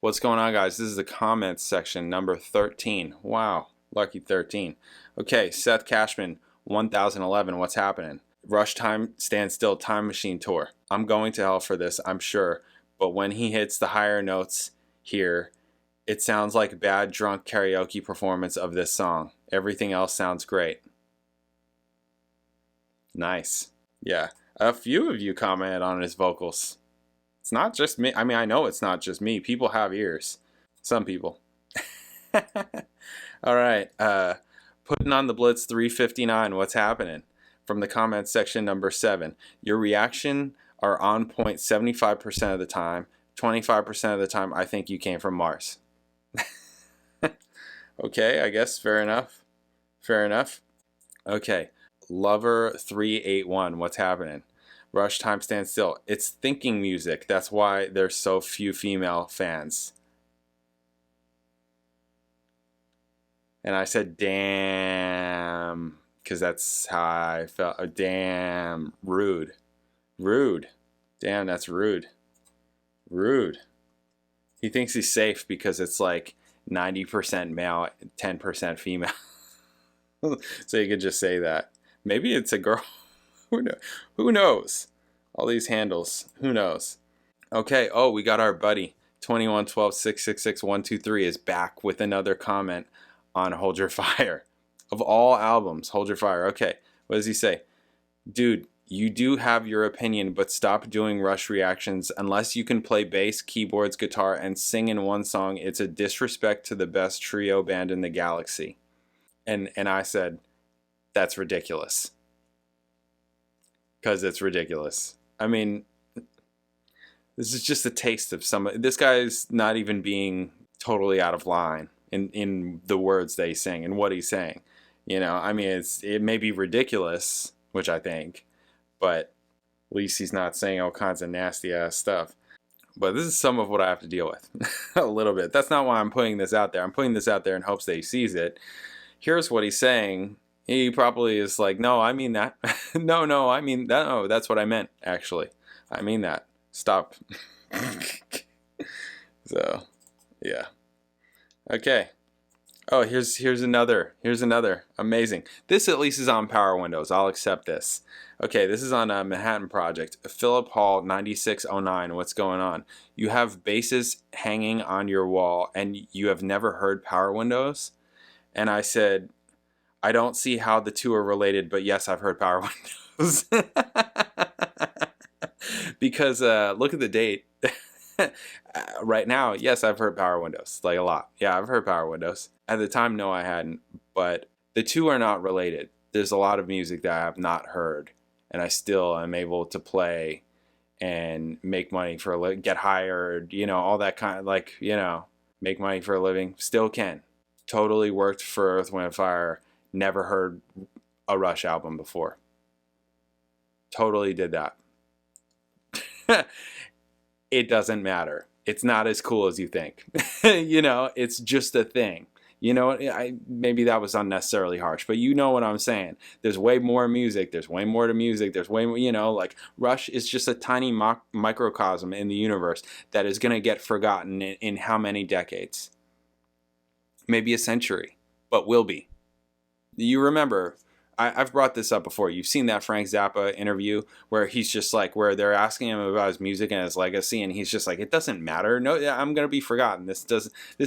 What's going on, guys? This is the comments section, number 13. Wow, lucky 13. Okay, Seth Cashman, 1011. What's happening? Rush Time Stand Still Time Machine Tour. I'm going to hell for this, I'm sure. But when he hits the higher notes here, it sounds like a bad drunk karaoke performance of this song. Everything else sounds great. Nice. Yeah, a few of you commented on his vocals. It's not just me. I mean, I know it's not just me. People have ears. Some people. All right. Putting on the Blitz 359. What's happening? From the comments section, number 7. Your reaction are on point 75% of the time. 25% of the time, I think you came from Mars. Okay, I guess. Fair enough. Fair enough. Okay. Lover 381. What's happening? Rush Time Stand Still. It's thinking music. That's why there's so few female fans. And I said, damn, because that's how I felt. Damn, rude. Rude. Damn, that's rude. Rude. He thinks he's safe because it's like 90% male, 10% female. So you could just say that. Maybe it's a girl. Who knows? All these handles. Who knows? Okay. Oh, we got our buddy 2112666123 is back with another comment on Hold Your Fire. Of all albums, Hold Your Fire. Okay. What does he say? Dude, you do have your opinion, but stop doing Rush reactions. Unless you can play bass, keyboards, guitar, and sing in one song, it's a disrespect to the best trio band in the galaxy. And I said, that's ridiculous. Because it's ridiculous. I mean, this is just a taste of some. This guy's not even being totally out of line in the words they sing and what he's saying. You know, I mean, it may be ridiculous, which I think, but at least he's not saying all kinds of nasty ass stuff. But this is some of what I have to deal with a little bit. That's not why I'm putting this out there. I'm putting this out there in hopes that he sees it. Here's what he's saying. He probably is like, no, I mean that. No, I mean that. No, that's what I meant, actually. I mean that. Stop. So, yeah. Okay. Oh, here's another. Here's another. Amazing. This at least is on Power Windows. I'll accept this. Okay, this is on a Manhattan Project. Philip Hall, 9609. What's going on? You have basses hanging on your wall, and you have never heard Power Windows? And I said, I don't see how the two are related, but yes, I've heard Power Windows. Because look at the date. Right now, yes, I've heard Power Windows. Like a lot. Yeah, I've heard Power Windows. At the time, no, I hadn't. But the two are not related. There's a lot of music that I have not heard. And I still am able to play and make money for a living, get hired, you know, all that kind of, like, you know, make money for a living. Still can. Totally worked for Earth, Wind & Fire. Never heard a Rush album before. Totally did that. It doesn't matter. It's not as cool as you think. You know, it's just a thing. You know, maybe that was unnecessarily harsh, but you know what I'm saying. There's way more music. There's way more to music. There's way more, you know, like Rush is just a tiny microcosm in the universe that is going to get forgotten in how many decades? Maybe a century, but will be. You remember, I've brought this up before. You've seen that Frank Zappa interview where he's just like, where they're asking him about his music and his legacy, and he's just like, it doesn't matter. No, I'm gonna be forgotten.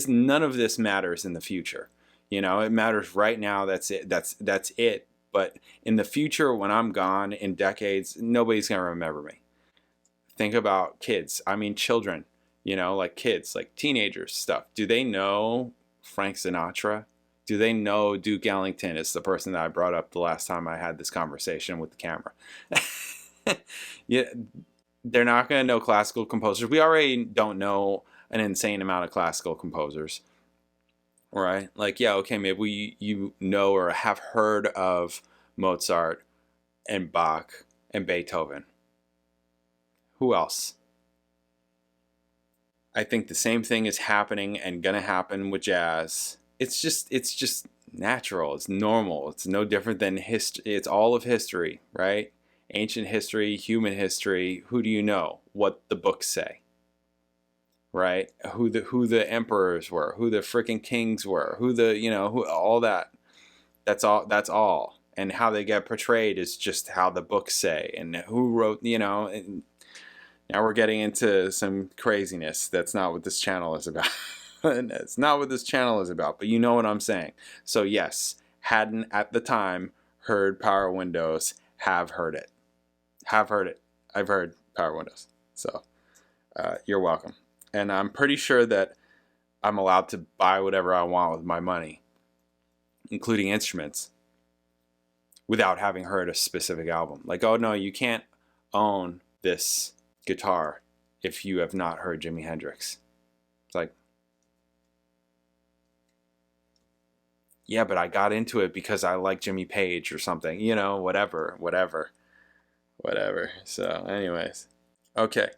None of this matters in the future. You know, it matters right now. That's it. That's it. But in the future, when I'm gone in decades, nobody's gonna remember me. Think about kids. I mean, children. You know, like kids, like teenagers, stuff. Do they know Frank Sinatra? Do they know Duke Ellington is the person that I brought up the last time I had this conversation with the camera? Yeah, they're not going to know classical composers. We already don't know an insane amount of classical composers, right? Like, yeah, okay, maybe you know or have heard of Mozart and Bach and Beethoven. Who else? I think the same thing is happening and going to happen with jazz. It's just natural. It's normal. It's no different than history. It's all of history, right? Ancient history, human history. Who do you know? What the books say, right? Who the emperors were, who the freaking kings were, who all that. That's all. And how they get portrayed is just how the books say, and who wrote, and now we're getting into some craziness. That's not what this channel is about. It's not what this channel is about, but you know what I'm saying. So yes, hadn't at the time heard Power Windows, have heard it. I've heard Power Windows. So you're welcome. And I'm pretty sure that I'm allowed to buy whatever I want with my money, including instruments, without having heard a specific album. Like, oh no, you can't own this guitar if you have not heard Jimi Hendrix. It's like, yeah, but I got into it because I like Jimmy Page or something, whatever. So anyways, okay.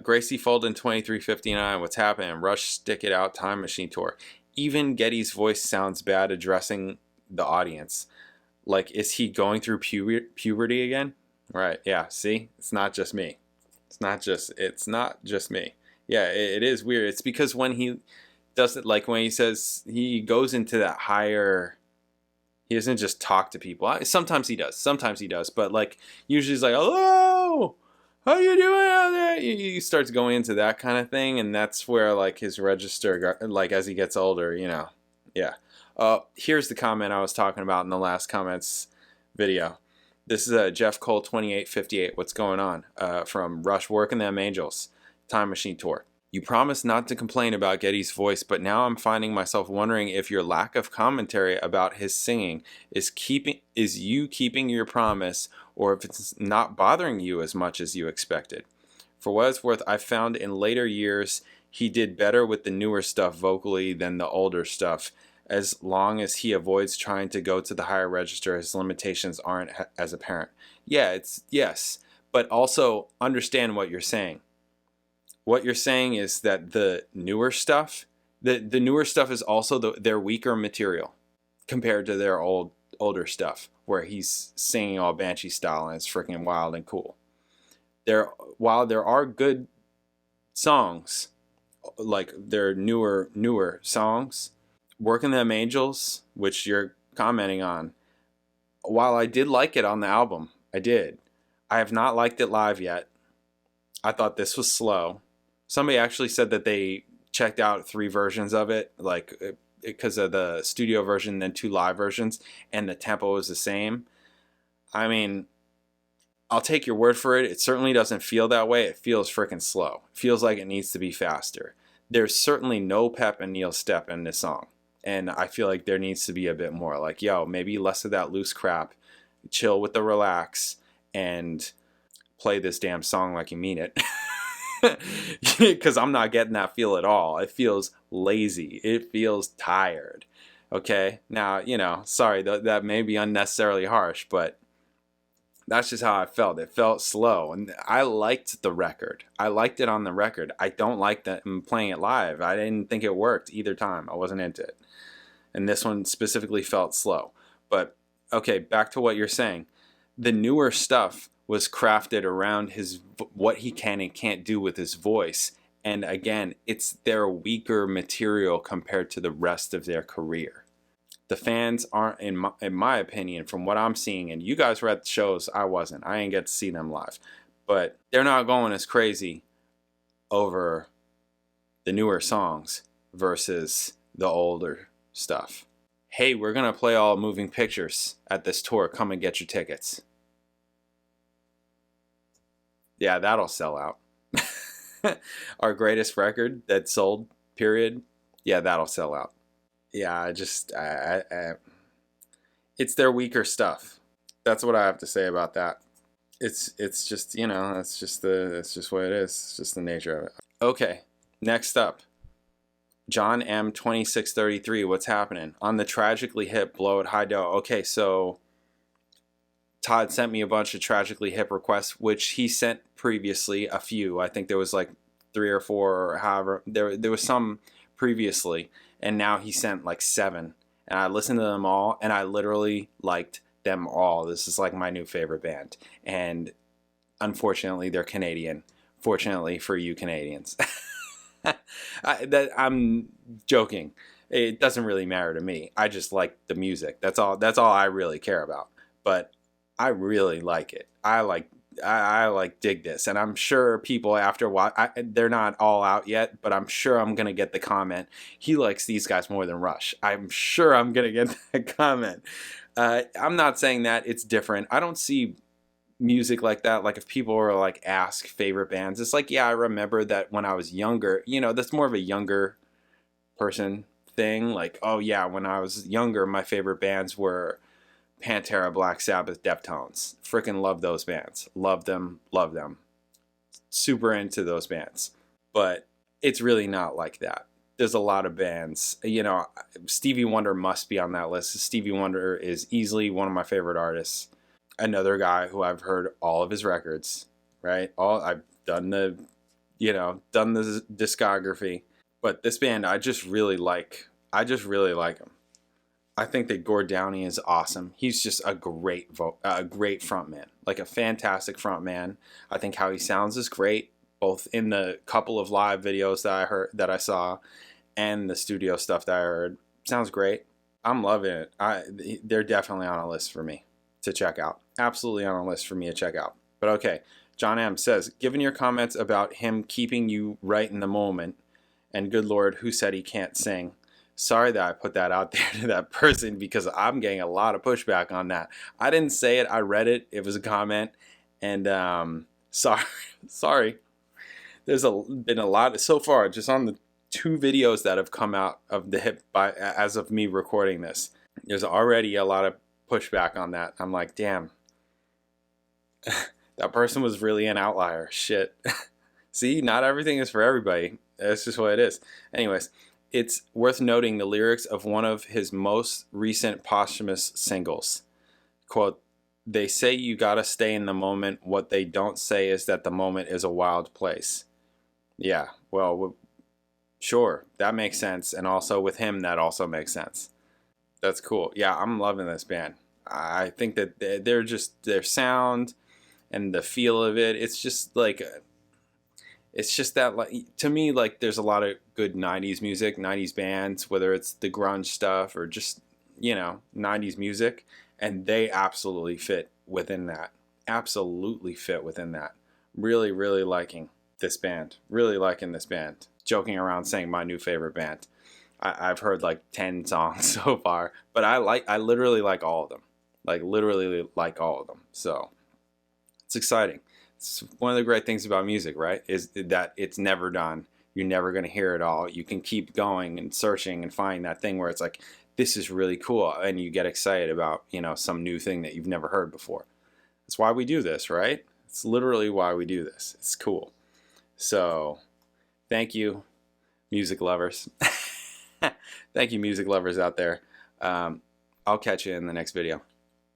Gracie Folden 2359, what's happening? Rush Stick It Out Time Machine Tour. Even Geddy's voice sounds bad addressing the audience. Like, is he going through puberty again? Right, yeah, see? It's not just me. It's not just me. Yeah, it is weird. It's because when he does it, like when he says, he goes into that higher, he doesn't just talk to people. Sometimes he does, but like, usually he's like, hello, how you doing out there? He starts going into that kind of thing, and that's where like his register, like as he gets older, yeah. Here's the comment I was talking about in the last comments video. This is Jeff Cole 2858. What's going on? From Rush, Working Them Angels Time Machine Tour. You promised not to complain about Geddy's voice, but now I'm finding myself wondering if your lack of commentary about his singing is you keeping your promise, or if it's not bothering you as much as you expected. For what it's worth, I found in later years he did better with the newer stuff vocally than the older stuff. As long as he avoids trying to go to the higher register, his limitations aren't as apparent. Yeah, yes, but also understand what you're saying. What you're saying is that the newer stuff, the newer stuff is also their weaker material compared to their older stuff, where he's singing all Banshee style and it's freaking wild and cool. While there are good songs, like their newer songs, Working Them Angels, which you're commenting on, while I did like it on the album, I have not liked it live yet. I thought this was slow. Somebody actually said that they checked out 3 versions of it, like because of the studio version, then 2 live versions, and the tempo is the same. I mean, I'll take your word for it. It certainly doesn't feel that way. It feels freaking slow. It feels like it needs to be faster. There's certainly no pep and Neil step in this song. And I feel like there needs to be a bit more. Like, maybe less of that loose crap. Chill with the relax and play this damn song like you mean it. Because I'm not getting that feel at all. It feels lazy. It feels tired. Okay? Now, sorry, that may be unnecessarily harsh, but that's just how I felt. It felt slow. And I liked the record. I liked it on the record. I don't like that I'm playing it live. I didn't think it worked either time. I wasn't into it. And this one specifically felt slow. But, okay, back to what you're saying. The newer stuff was crafted around what he can and can't do with his voice. And again, it's their weaker material compared to the rest of their career. The fans aren't, in my opinion, from what I'm seeing, and you guys were at the shows, I wasn't. I didn't get to see them live. But they're not going as crazy over the newer songs versus the older stuff. Hey, we're going to play all moving pictures at this tour. Come and get your tickets. Yeah, that'll sell out. Our greatest record that sold, period. Yeah, that'll sell out. Yeah, it's their weaker stuff. That's what I have to say about that. It's just, that's just what it is. It's just the nature of it. Okay, next up. John M 2633, what's happening? On the Tragically Hip, Blow It High Dough. Okay, so Todd sent me a bunch of Tragically Hip requests, which he sent previously, a few. I think there was like 3 or 4 or however. There was some previously, and now he sent like 7. And I listened to them all, and I literally liked them all. This is like my new favorite band. And unfortunately, they're Canadian. Fortunately for you Canadians. I'm joking. It doesn't really matter to me. I just like the music. That's all I really care about. But I really like it. I like dig this, and I'm sure people after a while, they're not all out yet, but I'm sure I'm gonna get the comment, he likes these guys more than Rush. I'm sure I'm gonna get that comment. I'm not saying that it's different. I don't see music like that. Like if people were like ask favorite bands, it's like, yeah, I remember that when I was younger. You know, that's more of a younger person thing. Like, oh yeah, when I was younger, my favorite bands were Pantera, Black Sabbath, Deftones. Freaking love those bands. Love them, love them. Super into those bands. But it's really not like that. There's a lot of bands. You know, Stevie Wonder must be on that list. Stevie Wonder is easily one of my favorite artists. Another guy who I've heard all of his records, right? I've done the discography. But this band, I just really like him. I think that Gord Downie is awesome. He's just a great frontman, like a fantastic frontman. I think how he sounds is great, both in the couple of live videos that I saw, and the studio stuff that I heard. Sounds great. I'm loving it. They're definitely on a list for me to check out. Absolutely on a list for me to check out. But okay, John M says, given your comments about him keeping you right in the moment, and good Lord, who said he can't sing? Sorry that I put that out there to that person, because I'm getting a lot of pushback on that. I didn't say it. I read it. It was a comment. And sorry. There's been a lot so far, just on the 2 videos that have come out of the hip as of me recording this. There's already a lot of pushback on that. I'm like, damn. That person was really an outlier. Shit. See, not everything is for everybody. That's just what it is. Anyways. It's worth noting the lyrics of one of his most recent posthumous singles. Quote, they say you gotta stay in the moment. What they don't say is that the moment is a wild place. Yeah, well, sure, that makes sense. And also with him, that also makes sense. That's cool. Yeah, I'm loving this band. I think that they're just, their sound and the feel of it, it's just like... It's just that, like, to me, like, there's a lot of good 90s music, 90s bands, whether it's the grunge stuff or just, 90s music, and they absolutely fit within that. Absolutely fit within that. Really, really liking this band. Really liking this band. Joking around saying my new favorite band. I've heard like 10 songs so far, but I literally like all of them. Like, literally like all of them. So, it's exciting. It's one of the great things about music, right? Is that it's never done. You're never going to hear it all. You can keep going and searching and find that thing where it's like, this is really cool. And you get excited about, some new thing that you've never heard before. That's why we do this, right? It's literally why we do this. It's cool. So, thank you, music lovers. Thank you, music lovers out there. I'll catch you in the next video.